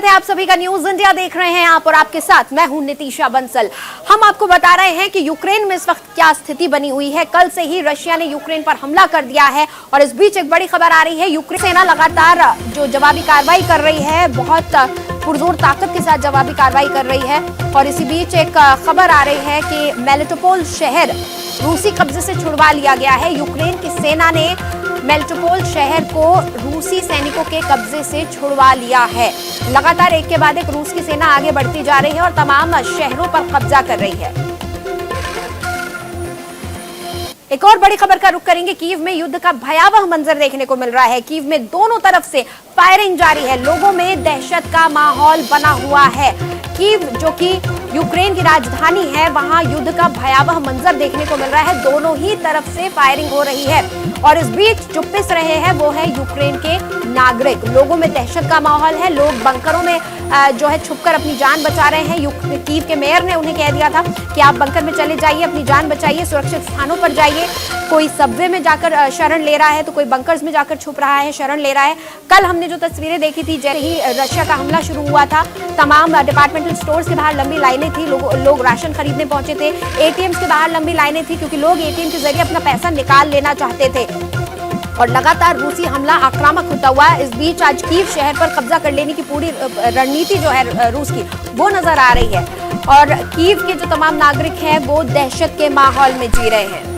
स्वागत है आप सभी का। न्यूज इंडिया देख रहे हैं आप और आपके साथ मैं हूं नितिशा बंसल। हम आपको बता रहे हैं कि यूक्रेन में इस वक्त क्या स्थिति बनी हुई है। कल से ही रशिया ने यूक्रेन पर हमला कर दिया है और इस बीच एक बड़ी खबर आ रही है। यूक्रेन सेना लगातार जो जवाबी कार्रवाई कर रही है, बहुत पुरजोर ताकत के साथ जवाबी कार्रवाई कर रही है। और इसी बीच एक खबर आ रही है कि मेलिटोपोल शहर रूसी कब्जे से छुड़वा लिया गया है। यूक्रेन की सेना ने मेलिटोपोल शहर को रूसी सैनिकों के कब्जे से छुड़वा लिया है। लगातार एक के बाद एक रूस की सेना आगे बढ़ती जा रही है और तमाम शहरों पर कब्जा कर रही है। एक और बड़ी खबर का रुख करेंगे। कीव में युद्ध का भयावह मंजर देखने को मिल रहा है। कीव में दोनों तरफ से फायरिंग जारी है। लोगों में दहशत का माहौल बना हुआ है। कीव जो कि यूक्रेन की राजधानी है, वहां युद्ध का भयावह मंजर देखने को मिल रहा है। दोनों ही तरफ से फायरिंग हो रही है और इस बीच जो पिस रहे हैं वो है यूक्रेन के नागरिक। लोगों में दहशत का माहौल है। लोग बंकरों में जो है छुपकर अपनी जान बचा रहे हैं। कीव के मेयर ने उन्हें कह दिया था कि आप बंकर में चले जाइए, अपनी जान बचाइए, सुरक्षित स्थानों पर जाइए। कोई सबवे में जाकर शरण ले रहा है तो कोई बंकर्स में जाकर छुप रहा है, शरण ले रहा है। कल हमने जो तस्वीरें देखी थी, जैसे ही रशिया का हमला शुरू हुआ था, तमाम डिपार्टमेंटल स्टोर्स के बाहर लंबी लाइनें थी। लोग राशन खरीदने पहुंचे थे। एटीएम्स के बाहर लंबी लाइनें थी क्योंकि लोग एटीएम के जरिए अपना पैसा निकाल लेना चाहते थे। और लगातार रूसी हमला आक्रामक होता हुआ इस बीच आज कीव शहर पर कब्जा कर लेने की पूरी रणनीति जो है रूस की, वो नजर आ रही है। और कीव के जो तमाम नागरिक हैं वो दहशत के माहौल में जी रहे हैं।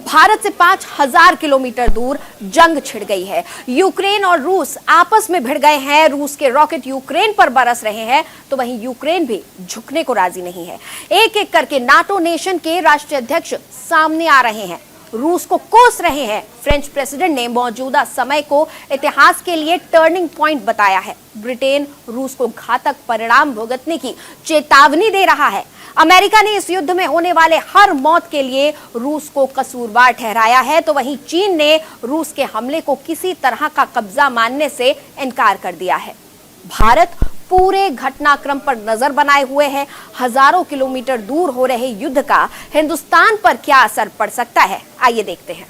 भारत से 5000 किलोमीटर दूर जंग छिड़ गई है। यूक्रेन और रूस आपस में भिड़ गए हैं। रूस के रॉकेट यूक्रेन पर बरस रहे हैं तो वहीं यूक्रेन भी झुकने को राजी नहीं है। एक एक करके नाटो नेशन के राष्ट्रीय अध्यक्ष सामने आ रहे हैं, रूस को कोस रहे हैं। फ्रेंच प्रेसिडेंट ने मौजूदा समय को इतिहास के लिए टर्निंग पॉइंट बताया है। ब्रिटेन रूस को घातक परिणाम भुगतने की चेतावनी दे रहा है। अमेरिका ने इस युद्ध में होने वाले हर मौत के लिए रूस को कसूरवार ठहराया है तो वहीं चीन ने रूस के हमले को किसी तरह का कब्जा मानने से इनकार कर दिया है। भारत पूरे घटनाक्रम पर नजर बनाए हुए है। हजारों किलोमीटर दूर हो रहे युद्ध का हिंदुस्तान पर क्या असर पड़ सकता है, आइए देखते हैं।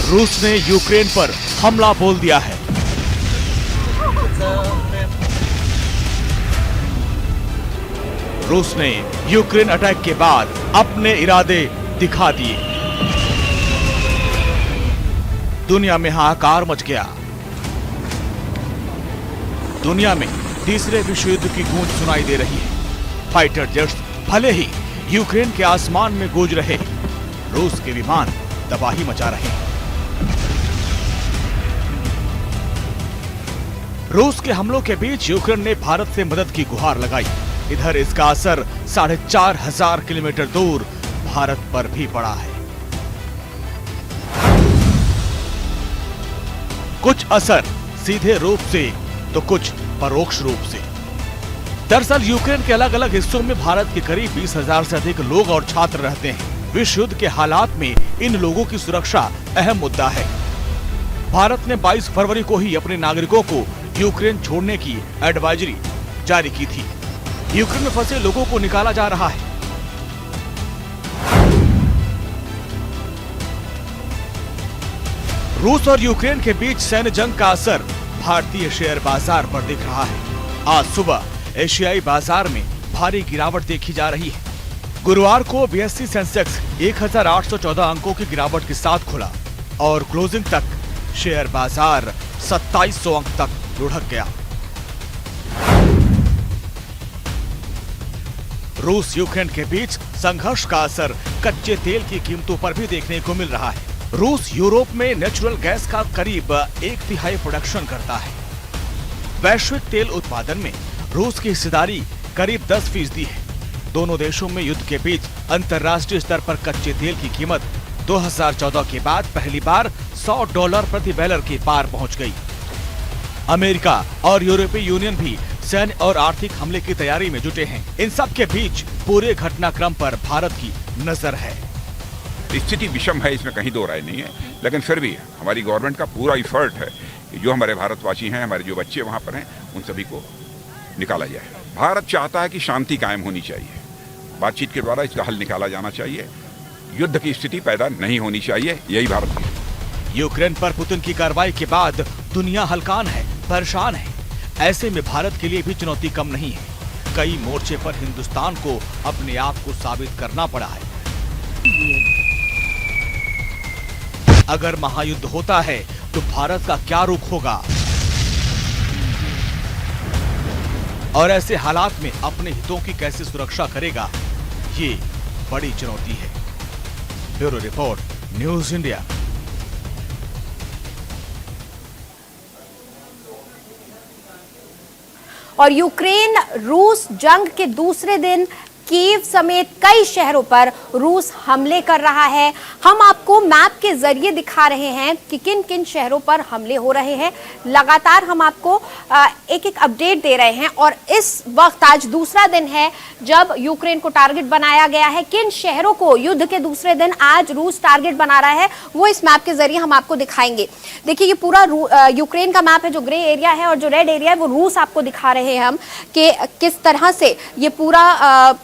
रूस ने यूक्रेन पर हमला बोल दिया है। रूस ने यूक्रेन अटैक के बाद अपने इरादे दिखा दिए। दुनिया में हाहाकार मच गया। दुनिया में तीसरे विश्व युद्ध की गूंज सुनाई दे रही है। फाइटर जेट्स भले ही यूक्रेन के आसमान में गूंज रहे, रूस के विमान तबाही मचा रहे हैं। रूस के हमलों के बीच यूक्रेन ने भारत से मदद की गुहार लगाई। इधर इसका असर 4500 किलोमीटर दूर भारत पर भी पड़ा है। कुछ असर सीधे रूप से तो कुछ परोक्ष रूप से। दरअसल यूक्रेन के अलग अलग हिस्सों में भारत के करीब 20,000 से अधिक लोग और छात्र रहते हैं। विश्व युद्ध के हालात में इन लोगों की सुरक्षा अहम मुद्दा है। भारत ने 22 फरवरी को ही अपने नागरिकों को यूक्रेन छोड़ने की एडवाइजरी जारी की थी। यूक्रेन में फंसे लोगों को निकाला जा रहा है। रूस और यूक्रेन के बीच सैन्य जंग का असर भारतीय शेयर बाजार पर दिख रहा है। आज सुबह एशियाई बाजार में भारी गिरावट देखी जा रही है। गुरुवार को बीएसई सेंसेक्स 1814 अंकों की गिरावट के साथ खुला और क्लोजिंग तक शेयर बाजार 2700 अंक तक लुढ़क गया। रूस यूक्रेन के बीच संघर्ष का असर कच्चे तेल की कीमतों पर भी देखने को मिल रहा है। रूस यूरोप में नेचुरल गैस का करीब 1/3 प्रोडक्शन करता है। वैश्विक तेल उत्पादन में रूस की हिस्सेदारी करीब 10% है। दोनों देशों में युद्ध के बीच अंतर्राष्ट्रीय स्तर पर कच्चे तेल की कीमत 2014 के बाद पहली बार $100 प्रति बैरल के पार पहुंच गई। अमेरिका और यूरोपीय यूनियन भी सैन्य और आर्थिक हमले की तैयारी में जुटे हैं। इन सब के बीच पूरे घटनाक्रम पर भारत की नजर है। स्थिति विषम है, इसमें कहीं दो राय नहीं है, लेकिन फिर भी हमारी गवर्नमेंट का पूरा इफर्ट है कि जो हमारे भारतवासी हैं, हमारे जो बच्चे वहाँ पर हैं, उन सभी को निकाला जाए। भारत चाहता है कि शांति कायम होनी चाहिए, बातचीत के द्वारा इसका हल निकाला जाना चाहिए, युद्ध की स्थिति पैदा नहीं होनी चाहिए, यही भारत की। यूक्रेन पर पुतिन की कार्रवाई के बाद दुनिया हलकान है, परेशान है। ऐसे में भारत के लिए भी चुनौती कम नहीं है। कई मोर्चे पर हिंदुस्तान को अपने आप को साबित करना पड़ा है। अगर महायुद्ध होता है तो भारत का क्या रुख होगा, और ऐसे हालात में अपने हितों की कैसे सुरक्षा करेगा, ये बड़ी चुनौती है। Bureau report, news India. और यूक्रेन रूस जंग के दूसरे दिन कीव समेत कई शहरों पर रूस हमले कर रहा है। हम आपको मैप के जरिए दिखा रहे हैं कि किन किन शहरों पर हमले हो रहे हैं। लगातार हम आपको एक एक अपडेट दे रहे हैं और इस वक्त आज दूसरा दिन है जब यूक्रेन को टारगेट बनाया गया है। किन शहरों को युद्ध के दूसरे दिन आज रूस टारगेट बना रहा है वो इस मैप के जरिए हम आपको दिखाएंगे। देखिए ये पूरा यूक्रेन का मैप है, जो ग्रे एरिया है और जो रेड एरिया है वो रूस आपको दिखा रहे हैं हम कि किस तरह से ये पूरा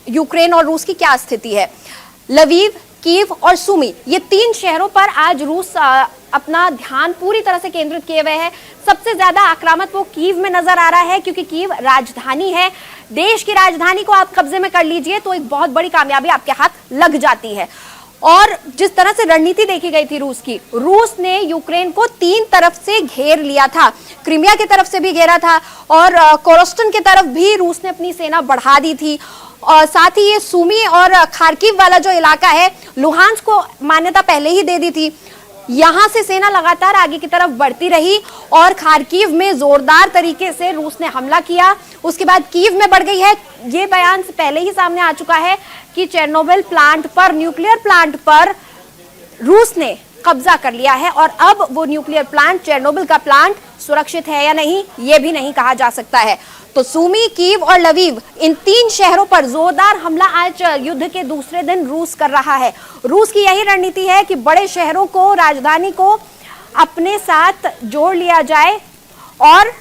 यूक्रेन और रूस की क्या स्थिति है। लवीव, कीव और सुमी, ये तीन शहरों पर आज रूस अपना ध्यान पूरी तरह से केंद्रित किए हुए है। सबसे ज्यादा आक्रामक वो कीव में नजर आ रहा है क्योंकि कीव राजधानी है। देश की राजधानी को आप कब्जे में कर लीजिए तो एक बहुत बड़ी कामयाबी आपके हाथ लग जाती है। और जिस तरह से रणनीति देखी गई थी रूस की, रूस ने यूक्रेन को तीन तरफ से घेर लिया था। क्रीमिया की तरफ से भी घेरा था और कोरोस्टन की तरफ भी रूस ने अपनी सेना बढ़ा दी थी। और साथ ही ये सुमी और खार्किव वाला जो इलाका है, लुहांस को मान्यता पहले ही दे दी थी। यहां से सेना लगातार आगे की तरफ बढ़ती रही और खार्किव में जोरदार तरीके से रूस ने हमला किया। उसके बाद कीव में बढ़ गई है। ये बयान से पहले ही सामने आ चुका है कि चेर्नोबिल प्लांट पर, न्यूक्लियर प्लांट पर रूस ने कब्जा कर लिया है और अब वो न्यूक्लियर प्लांट, चेर्नोबिल का प्लांट सुरक्षित है या नहीं ये भी नहीं कहा जा सकता है। तो सुमी, कीव और लवीव, इन तीन शहरों पर जोरदार हमला आज युद्ध के दूसरे दिन रूस कर रहा है। रूस की यही रणनीति है कि बड़े शहरों को, राजधानी को अपने साथ जोड़ लिया जाए और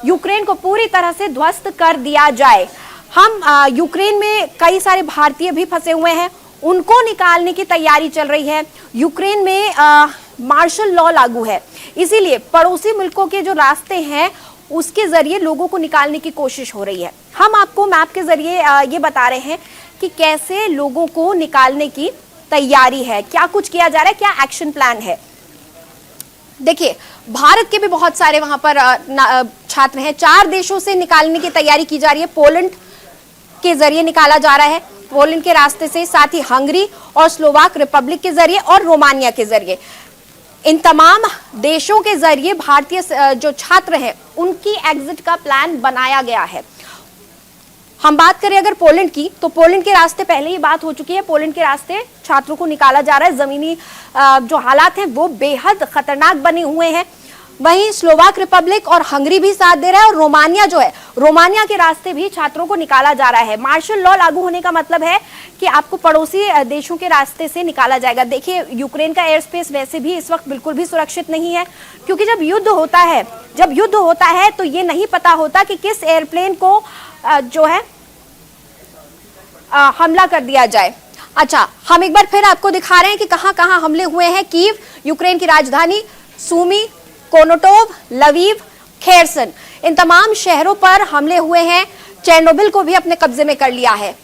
यूक्रेन को पूरी तरह से ध्वस्त कर दिया जाए। हम यूक्रेन में कई सारे भारतीय भी फंसे हुए हैं, उनको निकालने की तैयारी चल रही है। यूक्रेन में मार्शल लॉ लागू है, इसीलिए पड़ोसी मुल्कों के जो रास्ते हैं उसके जरिए लोगों को निकालने की कोशिश हो रही है। हम आपको मैप के जरिए ये बता रहे हैं कि कैसे लोगों को निकालने की तैयारी है, क्या कुछ किया जा रहा है, क्या एक्शन प्लान है। देखिए भारत के भी बहुत सारे वहां पर छात्र हैं। 4 देशों से निकालने की तैयारी की जा रही है। पोलैंड के जरिए निकाला जा रहा है, पोलैंड के रास्ते से, साथ ही हंगरी और स्लोवाक रिपब्लिक के जरिए और रोमानिया के जरिए। इन तमाम देशों के जरिए भारतीय जो छात्र हैं उनकी एग्जिट का प्लान बनाया गया है। हम बात करें अगर पोलैंड की, तो पोलैंड के रास्ते पहले ही बात हो चुकी है। पोलैंड के रास्ते छात्रों को निकाला जा रहा है। जमीनी जो हालात हैं वो बेहद खतरनाक बने हुए हैं। वहीं स्लोवाक रिपब्लिक और हंगरी भी साथ दे रहा है और रोमानिया जो है, रोमानिया के रास्ते भी छात्रों को निकाला जा रहा है। मार्शल लॉ लागू होने का मतलब है कि आपको पड़ोसी देशों के रास्ते से निकाला जाएगा। देखिए यूक्रेन का एयर स्पेस वैसे भी इस वक्त बिल्कुल भी सुरक्षित नहीं है, क्योंकि जब युद्ध होता है तो ये नहीं पता होता कि किस एयरप्लेन को जो है हमला कर दिया जाए। अच्छा, हम एक बार फिर आपको दिखा रहे हैं कि कहां कहां हमले हुए हैं। कीव, यूक्रेन की राजधानी, सुमी, कोनोटोव, लवीव, खेरसन, इन तमाम शहरों पर हमले हुए हैं। चेर्नोबिल को भी अपने कब्जे में कर लिया है।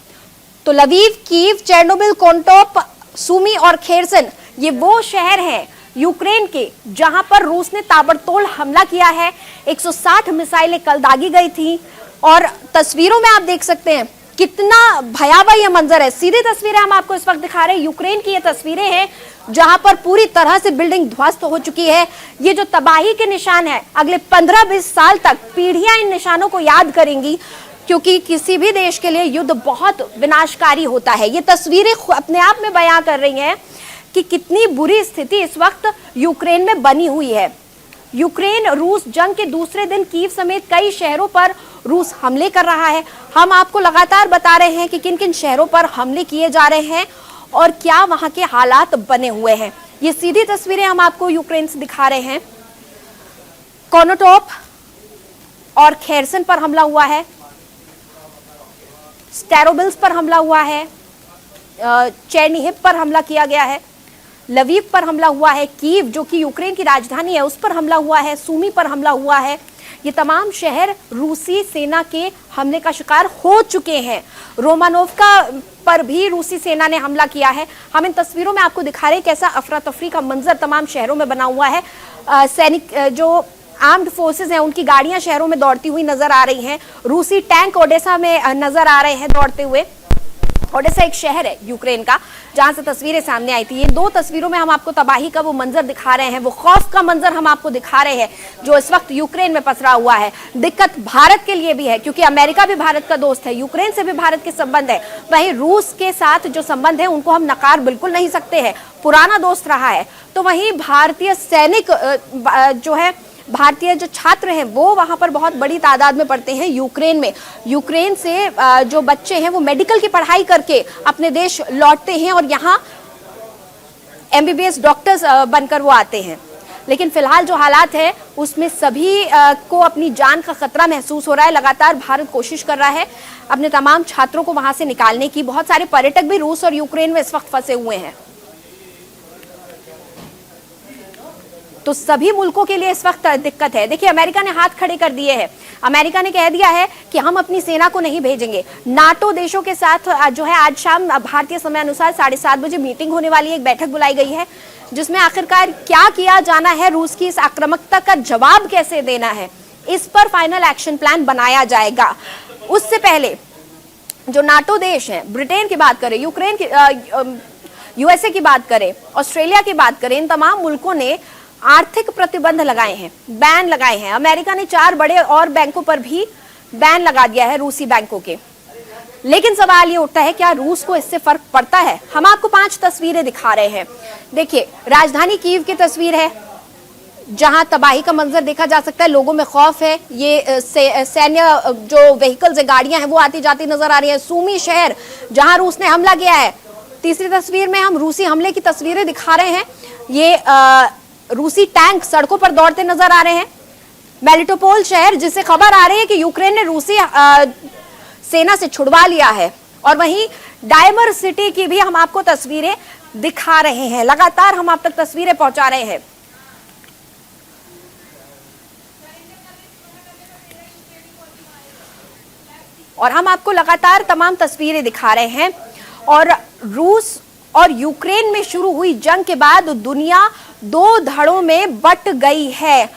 तो लवीव, कीव, चेर्नोबिल, कोनोटोव, सुमी और खेरसन, ये वो शहर हैं यूक्रेन के जहां पर रूस ने ताबड़तोड़ हमला किया है। 160 मिसाइलें कल दागी गई थी और तस्वीरों में आप देख सकते हैं कितना भयावह यह मंजर है। सीधी तस्वीरें हम आपको इस वक्त दिखा रहे हैं। यूक्रेन की ये तस्वीरें हैं जहां पर पूरी तरह से बिल्डिंग ध्वस्त हो चुकी है। ये जो तबाही के निशान है, अगले 15-20 साल तक पीढ़ियां इन निशानों को याद करेंगी, क्योंकि किसी भी देश के लिए युद्ध बहुत विनाशकारी होता है। ये तस्वीरें अपने आप में बयां कर रही हैं कि कितनी बुरी स्थिति इस वक्त यूक्रेन में बनी हुई है। यूक्रेन रूस जंग के दूसरे दिन कीव समेत कई शहरों पर रूस हमले कर रहा है। हम आपको लगातार बता रहे हैं कि किन किन शहरों पर हमले किए जा रहे हैं और क्या वहां के हालात बने हुए हैं। ये सीधी तस्वीरें हम आपको यूक्रेन से दिखा रहे हैं। कोनोटोव और खेरसन पर हमला हुआ है, स्टेरोबिल्स पर हमला हुआ है, चेरनिहिव पर हमला किया गया है, लवीव पर हमला हुआ है, कीव जो कि यूक्रेन की राजधानी है उस पर हमला हुआ है, सूमी पर हमला हुआ है। ये तमाम शहर रूसी सेना के हमले का शिकार हो चुके हैं। रोमानोव्का पर भी रूसी सेना ने हमला किया है। हम इन तस्वीरों में आपको दिखा रहे हैं कैसा अफरा तफरी का मंजर तमाम शहरों में बना हुआ है। सैनिक जो आर्म्ड फोर्सेस हैं उनकी गाड़ियां शहरों में दौड़ती हुई नजर आ रही हैं। रूसी टैंक ओडेसा में नजर आ रहे हैं दौड़ते हुए। ओडेसा एक शहर है यूक्रेन का जहां से तस्वीरें सामने आई थी। ये दो तस्वीरों में हम आपको तबाही का वो मंजर दिखा रहे हैं, वो खौफ का मंजर हम आपको दिखा रहे हैं जो इस वक्त यूक्रेन में पसरा हुआ है। दिक्कत भारत के लिए भी है क्योंकि अमेरिका भी भारत का दोस्त है, यूक्रेन से भी भारत के संबंध है, वहीं रूस के साथ जो संबंध है उनको हम नकार बिल्कुल नहीं सकते हैं, पुराना दोस्त रहा है। तो वहीं भारतीय सैनिक जो है, भारतीय जो छात्र हैं वो वहां पर बहुत बड़ी तादाद में पढ़ते हैं यूक्रेन में। यूक्रेन से जो बच्चे हैं वो मेडिकल की पढ़ाई करके अपने देश लौटते हैं और यहाँ एमबीबीएस डॉक्टर्स बनकर वो आते हैं। लेकिन फिलहाल जो हालात है उसमें सभी को अपनी जान का खतरा महसूस हो रहा है। लगातार भारत कोशिश कर रहा है अपने तमाम छात्रों को वहां से निकालने की। बहुत सारे पर्यटक भी रूस और यूक्रेन में इस वक्त फंसे हुए हैं। तो सभी मुल्कों के लिए इस वक्त दिक्कत है। देखिए, अमेरिका ने हाथ खड़े कर दिए हैं। अमेरिका ने कह दिया है कि हम अपनी सेना को नहीं भेजेंगे। नाटो देशों के साथ जो है आज शाम भारतीय समय अनुसार 7:30 बजे मीटिंग होने वाली है, एक बैठक बुलाई गई है जिसमें आखिरकार क्या किया जाना है, रूस की इस आक्रामकता का जवाब कैसे देना है, इस पर फाइनल एक्शन प्लान बनाया जाएगा। उससे पहले जो नाटो देश है, ब्रिटेन की बात करें, यूक्रेन की, यूएसए की बात करें, ऑस्ट्रेलिया की बात करें, इन तमाम मुल्कों ने आर्थिक प्रतिबंध लगाए हैं, बैन लगाए हैं। अमेरिका ने 4 बड़े और बैंकों पर भी बैन लगा दिया है, रूसी बैंकों के। लेकिन सवाल ये उठता है क्या रूस को इससे फर्क पड़ता है? हम आपको 5 तस्वीरें दिखा रहे हैं। देखिए, राजधानी कीव की तस्वीर है जहां तबाही का मंजर देखा जा सकता है, लोगों में खौफ है। ये सैन्य जो व्हीकल्स है, गाड़ियां हैं, वो आती जाती नजर आ रही है। सूमी शहर जहां रूस ने हमला किया है। तीसरी तस्वीर में हम रूसी हमले की तस्वीरें दिखा रहे हैं। ये रूसी टैंक सड़कों पर दौड़ते नजर आ रहे हैं। मेलिटोपोल शहर जिससे खबर आ रही है कि यूक्रेन ने रूसी सेना से छुड़वा लिया है। और वहीं डायमर सिटी की भी हम आपको तस्वीरें दिखा रहे हैं। लगातार हम आप तक तस्वीरें पहुंचा रहे हैं। और हम आपको लगातार तमाम तस्वीरें दिखा रहे हैं। और रूस और यूक्रेन में शुरू हुई जंग के बाद दुनिया 2 धड़ों में बट गई है।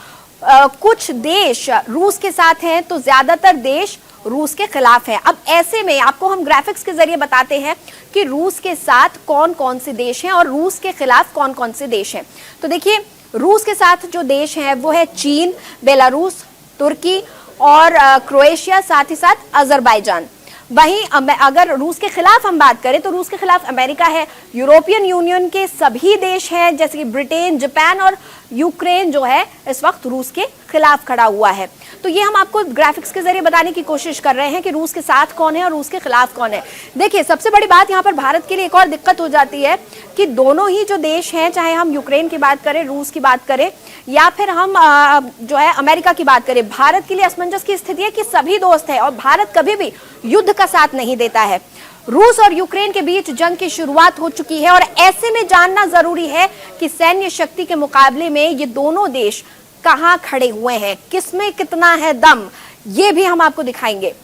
कुछ देश रूस के साथ हैं तो ज्यादातर देश रूस के खिलाफ हैं। अब ऐसे में आपको हम ग्राफिक्स के जरिए बताते हैं कि रूस के साथ कौन कौन से देश हैं और रूस के खिलाफ कौन कौन से देश हैं। तो देखिए, रूस के साथ जो देश हैं वो है चीन, बेलारूस, तुर्की और क्रोएशिया, साथ ही साथ अजरबैजान। वहीं अगर रूस के खिलाफ हम बात करें तो रूस के खिलाफ अमेरिका है, यूरोपियन यूनियन के सभी देश हैं जैसे कि ब्रिटेन, जापान और यूक्रेन जो है इस वक्त रूस के खिलाफ खड़ा हुआ है। तो ये हम आपको ग्राफिक्स के जरिए बताने की कोशिश कर रहे हैं कि रूस के साथ कौन है और रूस के खिलाफ कौन है। देखिए, सबसे बड़ी बात यहाँ पर भारत के लिए एक और दिक्कत हो जाती है कि दोनों ही जो देश हैं, चाहे हम यूक्रेन की बात करें, रूस की बात करें या फिर हम जो है अमेरिका की बात करें, भारत के लिए असमंजस की स्थिति है कि सभी दोस्त हैं और भारत कभी भी युद्ध का साथ नहीं देता है। रूस और यूक्रेन के बीच जंग की शुरुआत हो चुकी है और ऐसे में जानना जरूरी है कि सैन्य शक्ति के मुकाबले में ये दोनों देश कहां खड़े हुए हैं, किसमें कितना है दम, ये भी हम आपको दिखाएंगे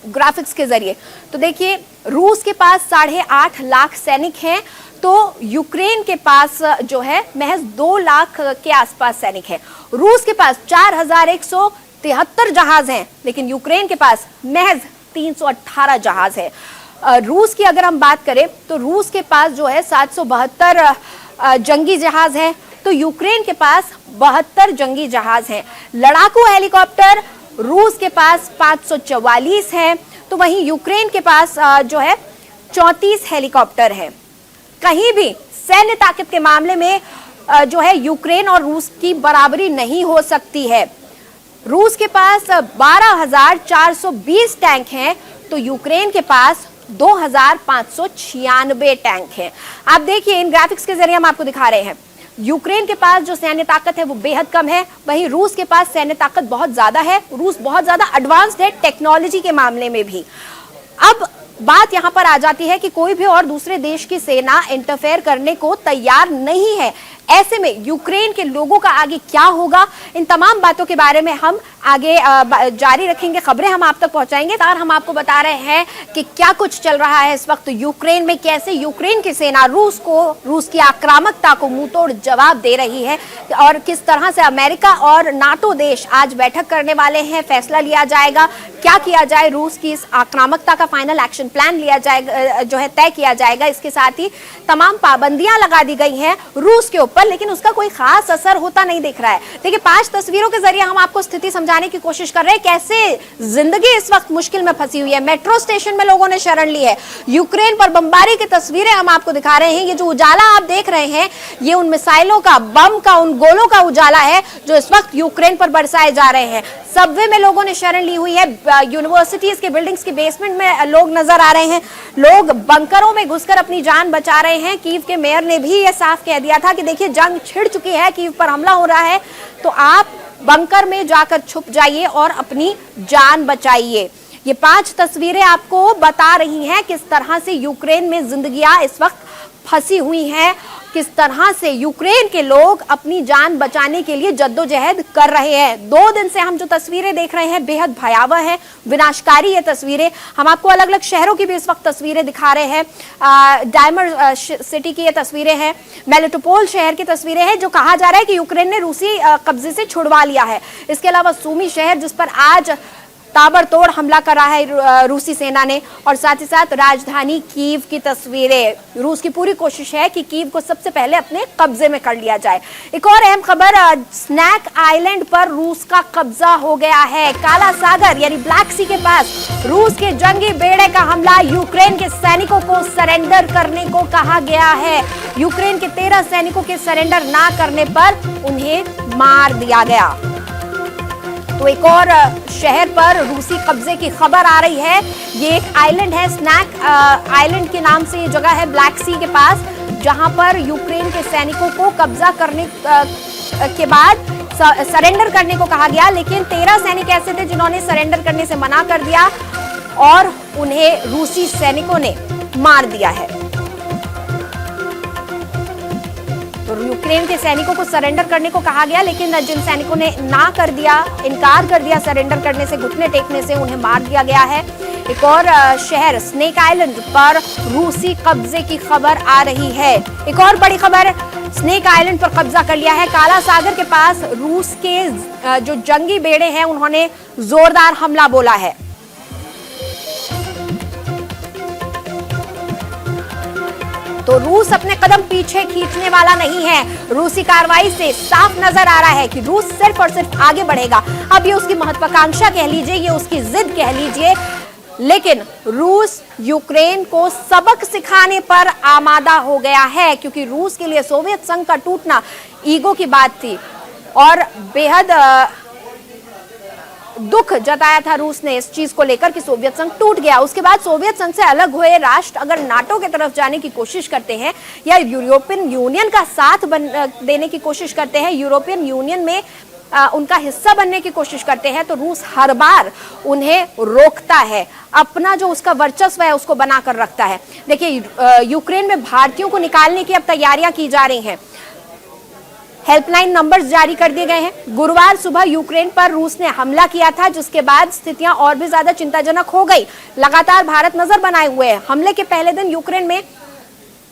ग्राफिक्स के जरिए। तो देखिए, रूस के पास 8.5 लाख सैनिक हैं तो यूक्रेन के पास जो है महज 2 लाख के आसपास सैनिक हैं। रूस के पास 4173 जहाज हैं लेकिन यूक्रेन के पास महज 318 जहाज है। रूस की अगर हम बात करें तो रूस के पास जो है 772 जंगी जहाज हैं तो यूक्रेन के पास 72 जंगी जहाज हैं। लड़ाकू हेलीकॉप्टर रूस के पास 544 हैं तो वहीं यूक्रेन के पास जो है 34 हेलीकॉप्टर हैं। कहीं भी सैन्य ताकत के मामले में जो है यूक्रेन और रूस की बराबरी नहीं हो सकती है। रूस के पास 12,420 टैंक हैं तो यूक्रेन के पास 2,596 टैंक हैं। आप देखिए, इन ग्राफिक्स के जरिए हम आपको दिखा रहे हैं। यूक्रेन के पास जो सैन्य ताकत है वो बेहद कम है, वहीं रूस के पास सैन्य ताकत बहुत ज्यादा है। रूस बहुत ज्यादा एडवांस्ड है टेक्नोलॉजी के मामले में भी। अब बात यहां पर आ जाती है कि कोई भी और दूसरे देश की सेना इंटरफेयर करने को तैयार नहीं है। ऐसे में यूक्रेन के लोगों का आगे क्या होगा, इन तमाम बातों के बारे में हम आगे जारी रखेंगे, खबरें हम आप तक पहुंचाएंगे। और हम आपको बता रहे हैं कि क्या कुछ चल रहा है इस वक्त यूक्रेन में, कैसे यूक्रेन की सेना रूस की आक्रामकता को मुंहतोड़ जवाब दे रही है और किस तरह से अमेरिका और नाटो देश आज बैठक करने वाले हैं, फैसला लिया जाएगा क्या किया जाए, रूस की इस आक्रामकता का फाइनल एक्शन प्लान लिया जाएगा, जो है तय किया जाएगा। इसके साथ ही तमाम पाबंदियां लगा दी गई हैं रूस के ऊपर, लेकिन उसका कोई खास असर होता नहीं दिख रहा है। देखिए 5 तस्वीरों के जरिए हम आपको स्थिति समझाने की कोशिश कर रहे हैं कैसे जिंदगी इस वक्त मुश्किल में फंसी हुई है। मेट्रो स्टेशन में लोगों ने शरण ली है, यूक्रेन पर बमबारी की तस्वीरें हम आपको दिखा रहे हैं। ये जो उजाला आप देख रहे हैं ये उन मिसाइलों का, बम का, उन गोलों का उजाला है जो इस वक्त यूक्रेन पर बरसाए जा रहे हैं। सबवे में लोगों ने शरण ली हुई है, यूनिवर्सिटीज के बिल्डिंग्स के बेसमेंट में लोग नजर आ रहे हैं, लोग बंकरों में घुसकर अपनी जान बचा रहे हैं। कीव के मेयर ने भी यह साफ कह दिया था कि देखिए जंग छिड़ चुकी है, कीव पर हमला हो रहा है तो आप बंकर में जाकर छुप जाइए और अपनी जान बचाइए। ये 5 तस्वीरें आपको बता रही हैं किस तरह से यूक्रेन में जिंदगियां इस वक्त फंसी हुई हैं, किस तरह से यूक्रेन के लोग अपनी जान बचाने के लिए जद्दोजहद कर रहे हैं। 2 दिन से हम जो तस्वीरें देख रहे हैं बेहद भयावह है, विनाशकारी ये तस्वीरें। हम आपको अलग अलग शहरों की भी इस वक्त तस्वीरें दिखा रहे हैं। डायमंड सिटी की ये तस्वीरें हैं, मेलिटोपोल शहर की तस्वीरें हैं जो कहा जा रहा है कि यूक्रेन ने रूसी कब्जे से छुड़वा लिया है। इसके अलावा सूमी शहर जिस पर आज ताबड़तोड़ हमला कर रहा है रूसी सेना ने, और साथ ही साथ राजधानी कीव की तस्वीरें। रूस की पूरी कोशिश है कि कीव को सबसे पहले अपने कब्जे में कर लिया जाए। एक और अहम खबर, स्नैक आइलैंड पर रूस का कब्जा हो गया है। काला सागर यानी ब्लैक सी के पास रूस के जंगी बेड़े का हमला, यूक्रेन के सैनिकों को सरेंडर करने को कहा गया है। यूक्रेन के 13 सैनिकों के सरेंडर ना करने पर उन्हें मार दिया गया। तो एक और शहर पर रूसी कब्जे की खबर आ रही है। ये एक आइलैंड है, स्नैक आइलैंड के नाम से ये जगह है ब्लैक सी के पास, जहां पर यूक्रेन के सैनिकों को कब्जा करने के बाद सरेंडर करने को कहा गया, लेकिन 13 सैनिक ऐसे थे जिन्होंने सरेंडर करने से मना कर दिया और उन्हें रूसी सैनिकों ने मार दिया है। तो यूक्रेन के सैनिकों को सरेंडर करने को कहा गया, लेकिन जिन सैनिकों ने ना कर दिया, इनकार कर दिया सरेंडर करने से, घुटने टेकने से, उन्हें मार दिया गया है। एक और शहर स्नेक आइलैंड पर रूसी कब्जे की खबर आ रही है। एक और बड़ी खबर, स्नेक आइलैंड पर कब्जा कर लिया है। काला सागर के पास रूस के जो जंगी बेड़े हैं उन्होंने जोरदार हमला बोला है। तो रूस अपने कदम पीछे खींचने वाला नहीं है। रूसी कार्रवाई से साफ नजर आ रहा है कि रूस सिर्फ और सिर्फ आगे बढ़ेगा। अब ये उसकी महत्वाकांक्षा कह लीजिए, ये उसकी जिद कह लीजिए, लेकिन रूस यूक्रेन को सबक सिखाने पर आमादा हो गया है, क्योंकि रूस के लिए सोवियत संघ का टूटना ईगो की बात थी और बेहद दुख जताया था रूस ने इस चीज को लेकर कि सोवियत संघ टूट गया। उसके बाद सोवियत संघ से अलग हुए राष्ट्र अगर नाटो की तरफ जाने की कोशिश करते हैं या यूरोपियन यूनियन का साथ देने की कोशिश करते हैं, यूरोपियन यूनियन में उनका हिस्सा बनने की कोशिश करते हैं, तो रूस हर बार उन्हें रोकता है, अपना जो उसका वर्चस्व है उसको बनाकर रखता है। देखिए यूक्रेन में भारतीयों को निकालने की अब तैयारियां की जा रही हैं। हेल्पलाइन नंबर्स जारी कर दिए गए हैं। गुरुवार सुबह यूक्रेन पर रूस ने हमला किया था, जिसके बाद स्थितियां और भी ज्यादा चिंताजनक हो गई। लगातार भारत नजर बनाए हुए है। हमले के पहले दिन यूक्रेन में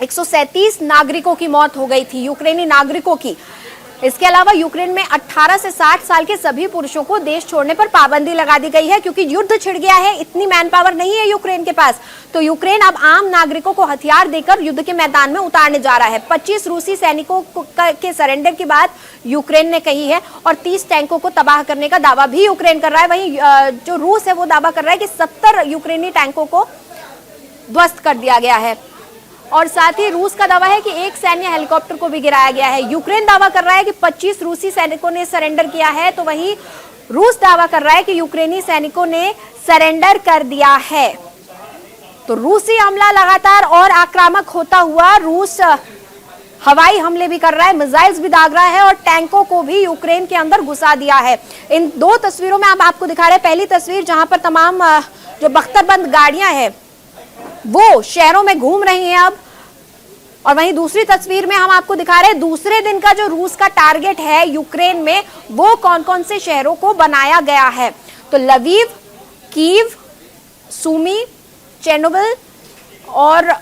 137 नागरिकों की मौत हो गई थी, यूक्रेनी नागरिकों की। इसके अलावा यूक्रेन में 18 से 60 साल के सभी पुरुषों को देश छोड़ने पर पाबंदी लगा दी गई है, क्योंकि युद्ध छिड़ गया है, इतनी मैन पावर नहीं है यूक्रेन के पास। तो यूक्रेन अब आम नागरिकों को हथियार देकर युद्ध के मैदान में उतारने जा रहा है। 25 रूसी सैनिकों के सरेंडर की बात यूक्रेन ने कही है और 30 टैंकों को तबाह करने का दावा भी यूक्रेन कर रहा है। वहीं जो रूस है वो दावा कर रहा है कि 70 यूक्रेनी टैंकों को ध्वस्त कर दिया गया है, और साथ ही रूस का दावा है कि एक सैन्य हेलीकॉप्टर को भी गिराया गया है। यूक्रेन दावा कर रहा है कि 25 रूसी सैनिकों ने सरेंडर किया है, तो वहीं रूस दावा कर रहा है कि यूक्रेनी सैनिकों ने सरेंडर कर दिया है। तो रूसी हमला लगातार और आक्रामक होता हुआ रूस हवाई हमले भी कर रहा है, मिसाइल्स भी दाग रहा है और टैंकों को भी यूक्रेन के अंदर घुसा दिया है। इन दो तस्वीरों में हम आपको दिखा रहे हैं। पहली तस्वीर जहां पर तमाम जो बख्तरबंद गाड़ियां हैं वो शहरों में घूम रही हैं अब, और वहीं दूसरी तस्वीर में हम आपको दिखा रहे हैं दूसरे दिन का जो रूस का टारगेट है यूक्रेन में, वो कौन कौन से शहरों को बनाया गया है। तो लवीव, कीव, सुमी, चेर्नोबिल और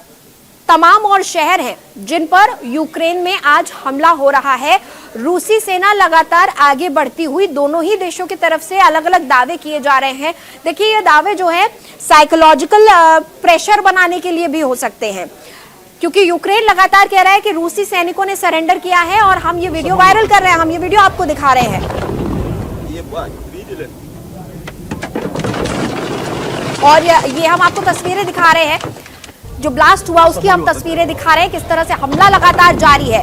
तमाम और शहर हैं जिन पर यूक्रेन में आज हमला हो रहा है। रूसी सेना लगातार आगे बढ़ती हुई, दोनों ही देशों की तरफ से अलग अलग दावे किए जा रहे हैं। देखिए, ये दावे जो है साइकोलॉजिकल प्रेशर बनाने के लिए भी हो सकते हैं, क्योंकि यूक्रेन लगातार कह रहा है कि रूसी सैनिकों ने सरेंडर किया है और हम ये वीडियो वायरल कर रहे हैं, हम ये वीडियो आपको दिखा रहे हैं। और ये हम आपको तस्वीरें दिखा रहे हैं, जो ब्लास्ट हुआ उसकी हम तस्वीरें दिखा रहे हैं, किस तरह से हमला लगातार जारी है।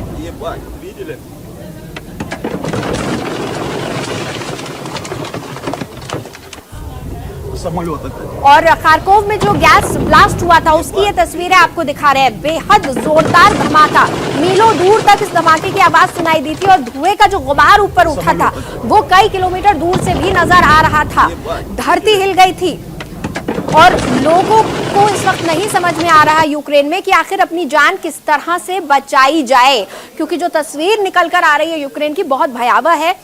और खारकोव में जो गैस ब्लास्ट हुआ था उसकी ये तस्वीरें आपको दिखा रहे हैं। बेहद जोरदार धमाका, मीलों दूर तक इस धमाके की आवाज सुनाई दी थी और धुएं का जो गुबार ऊपर उठा था वो कई किलोमीटर दूर से भी नजर आ रहा था। धरती हिल गई थी और लोगों को इस वक्त नहीं समझ में आ रहा यूक्रेन में कि आखिर अपनी जान किस तरह से बचाई जाए, क्योंकि जो तस्वीर निकल कर आ रही है यूक्रेन की बहुत भयावह है।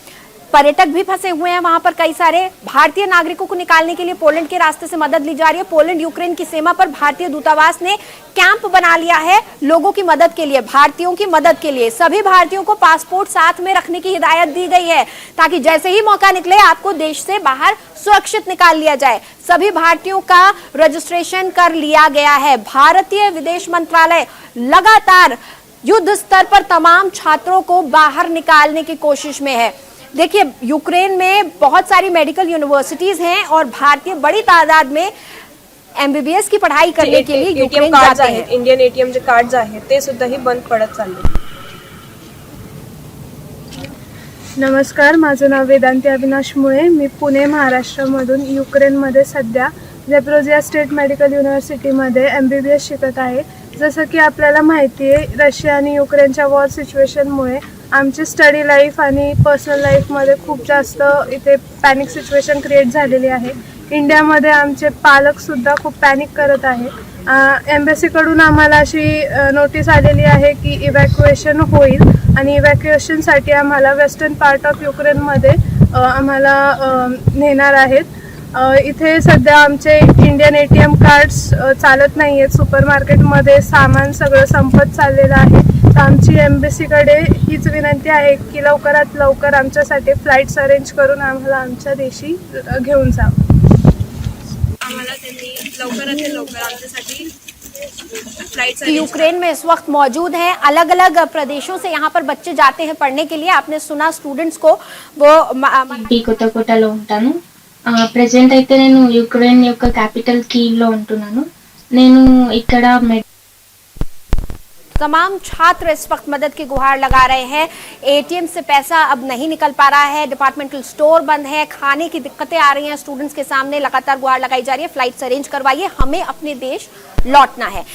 पर्यटक भी फंसे हुए हैं वहां पर, कई सारे भारतीय नागरिकों को निकालने के लिए पोलैंड के रास्ते से मदद ली जा रही है। पोलैंड यूक्रेन की सीमा पर भारतीय दूतावास ने कैंप बना लिया है लोगों की मदद के लिए, भारतीयों की मदद के लिए। सभी भारतीयों को पासपोर्ट साथ में रखने की हिदायत दी गई है ताकि जैसे ही मौका निकले आपको देश से बाहर सुरक्षित निकाल लिया जाए। सभी भारतीयों का रजिस्ट्रेशन कर लिया गया है। भारतीय विदेश मंत्रालय लगातार युद्ध स्तर पर तमाम छात्रों को बाहर निकालने की कोशिश में है। देखिए, यूक्रेन में बहुत सारी मेडिकल यूनिवर्सिटीज हैं और भारतीय बड़ी तादाद में एमबीबीएस की पढ़ाई करने के लिए यूक्रेन जाते हैं। इंडियन एटीएम जे कार्ड आहेत ते सुद्धाही बंद पडत चालले। नमस्कार, माझं नाव वेदांती अविनाश मुळे, मी पुणे महाराष्ट्रामधून युक्रेनमध्ये सध्या झॅपोरिझिया स्टेट मेडिकल युनिव्हर्सिटीमध्ये MBBS शिकत आहे। जसं की आपल्याला माहिती आहे, रशिया आणि युक्रेनच्या वॉर सिच्युएशनमुळे आमची स्टडी लाईफ आणि पर्सनल लाईफमध्ये खूप जास्त इथे पॅनिक सिच्युएशन क्रिएट झालेली आहे। इंडियामध्ये आमचे पालकसुद्धा खूप पॅनिक करत आहे। एम्बेसीकडून आम्हाला अशी नोटीस आलेली आहे की इव्हॅक्युएशन होईल आणि इव्हॅक्युएशनसाठी आम्हाला वेस्टर्न पार्ट ऑफ युक्रेनमध्ये आम्हाला नेणार आहेत। इथे सध्या आमचे इंडियन ATM कार्ड्स चालत नाही आहेत, सुपरमार्केटमध्ये सामान सगळं संपत चाललेलं आहे। तर आमची एम्बेसीकडे हीच विनंती आहे की लवकरात लवकर आमच्यासाठी फ्लाईट्स अरेंज करून आम्हाला आमच्या देशी घेऊन जावं। आम्हाला त्यांनी लवकरात लवकर आमच्यासाठी फ्लाइट्स यूक्रेन में इस वक्त मौजूद हैं। अलग अलग प्रदेशों से यहाँ पर बच्चे जाते हैं पढ़ने के लिए। आपने सुना स्टूडेंट्स को, वो కొత్తకోటలో ఉంటాను। ప్రెజెంట్ అయితే నేను యుక్రెయిన్ యొక్క క్యాపిటల్ కీవ్ లో ఉంటున్నాను। నేను ఇక్కడ तमाम छात्र इस वक्त मदद की गुहार लगा रहे हैं। ATM से पैसा अब नहीं निकल पा रहा है, डिपार्टमेंटल स्टोर बंद है, खाने की दिक्कतें आ रही हैं स्टूडेंट्स के सामने। लगातार गुहार लगाई जा रही है, फ्लाइट्स अरेंज करवाइए, हमें अपने देश लौटना है।